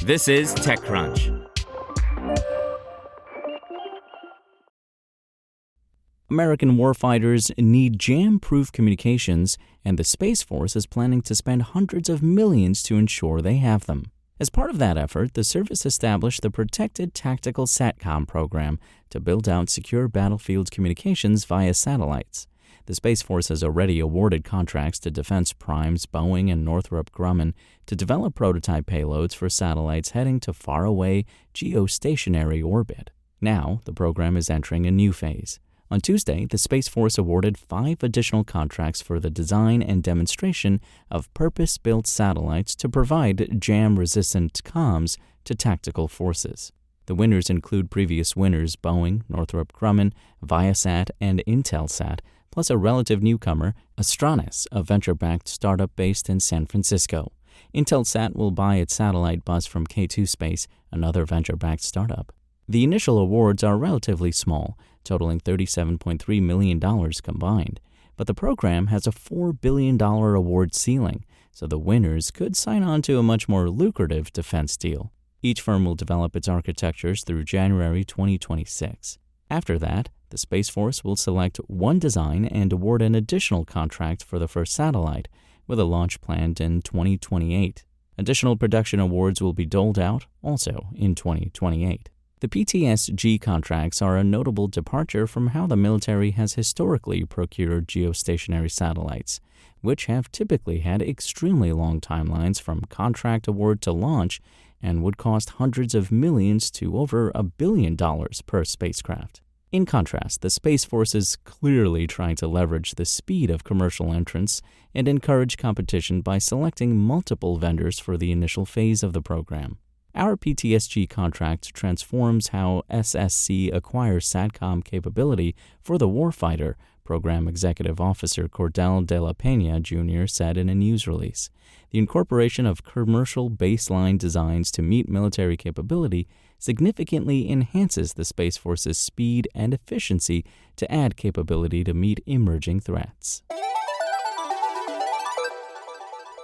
This is TechCrunch. American warfighters need jam-proof communications, and the Space Force is planning to spend hundreds of millions to ensure they have them. As part of that effort, the service established the Protected Tactical SATCOM program to build out secure battlefield communications via satellites. The Space Force has already awarded contracts to defense primes Boeing and Northrop Grumman to develop prototype payloads for satellites heading to faraway geostationary orbit. Now, the program is entering a new phase. On Tuesday, the Space Force awarded 5 additional contracts for the design and demonstration of purpose-built satellites to provide jam-resistant comms to tactical forces. The winners include previous winners Boeing, Northrop Grumman, Viasat, and Intelsat, plus a relative newcomer, Astranis, a venture-backed startup based in San Francisco. Intelsat will buy its satellite bus from K2 Space, another venture-backed startup. The initial awards are relatively small, totaling $37.3 million combined, but the program has a $4 billion award ceiling, so the winners could sign on to a much more lucrative defense deal. Each firm will develop its architectures through January 2026. After that, the Space Force will select one design and award an additional contract for the first satellite, with a launch planned in 2028. Additional production awards will be doled out also in 2028. The PTSG contracts are a notable departure from how the military has historically procured geostationary satellites, which have typically had extremely long timelines from contract award to launch and would cost hundreds of millions to over $1 billion per spacecraft. In contrast, the Space Force is clearly trying to leverage the speed of commercial entrants and encourage competition by selecting multiple vendors for the initial phase of the program. Our PTSG contract transforms how SSC acquires SATCOM capability for the warfighter, Program Executive Officer Cordell de la Peña Jr. said in a news release. The incorporation of commercial baseline designs to meet military capability significantly enhances the Space Force's speed and efficiency to add capability to meet emerging threats.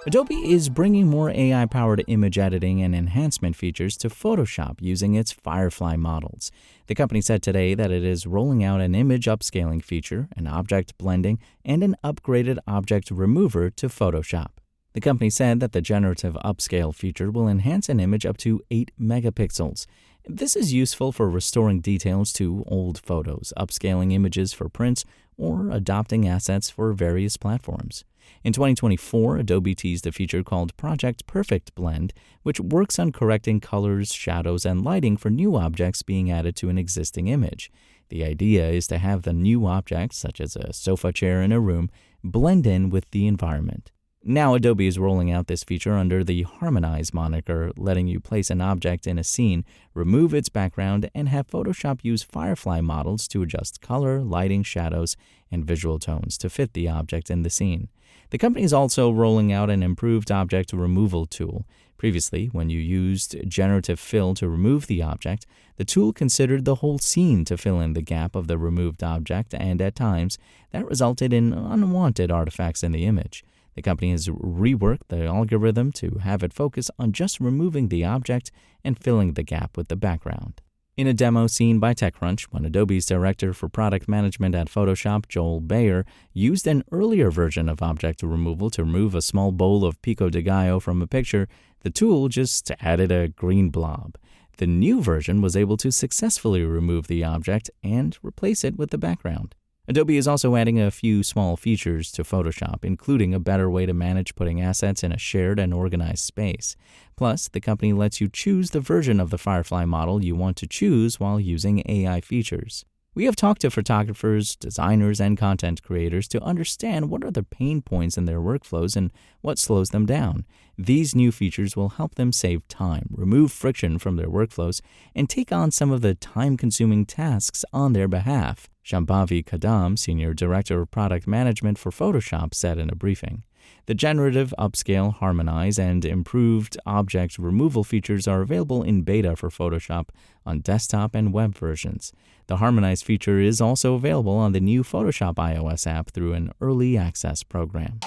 Adobe is bringing more AI-powered image editing and enhancement features to Photoshop using its Firefly models. The company said today that it is rolling out an image upscaling feature, an object blending, and an upgraded object remover to Photoshop. The company said that the generative upscale feature will enhance an image up to 8 megapixels. This is useful for restoring details to old photos, upscaling images for prints, or adopting assets for various platforms. In 2024, Adobe teased a feature called Project Perfect Blend, which works on correcting colors, shadows, and lighting for new objects being added to an existing image. The idea is to have the new objects, such as a sofa chair in a room, blend in with the environment. Now, Adobe is rolling out this feature under the Harmonize moniker, letting you place an object in a scene, remove its background, and have Photoshop use Firefly models to adjust color, lighting, shadows, and visual tones to fit the object in the scene. The company is also rolling out an improved object removal tool. Previously, when you used generative fill to remove the object, the tool considered the whole scene to fill in the gap of the removed object, and at times, that resulted in unwanted artifacts in the image. The company has reworked the algorithm to have it focus on just removing the object and filling the gap with the background. In a demo seen by TechCrunch, when Adobe's director for product management at Photoshop, Joel Bayer, used an earlier version of object removal to remove a small bowl of pico de gallo from a picture, the tool just added a green blob. The new version was able to successfully remove the object and replace it with the background. Adobe is also adding a few small features to Photoshop, including a better way to manage putting assets in a shared and organized space. Plus, the company lets you choose the version of the Firefly model you want to choose while using AI features. We have talked to photographers, designers, and content creators to understand what are the pain points in their workflows and what slows them down. These new features will help them save time, remove friction from their workflows, and take on some of the time-consuming tasks on their behalf, Shambhavi Kadam, Senior Director of Product Management for Photoshop, said in a briefing. The generative, upscale, harmonize, and improved object removal features are available in beta for Photoshop on desktop and web versions. The harmonize feature is also available on the new Photoshop iOS app through an early access program.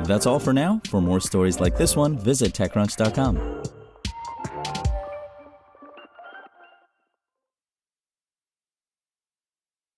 That's all for now. For more stories like this one, visit TechCrunch.com.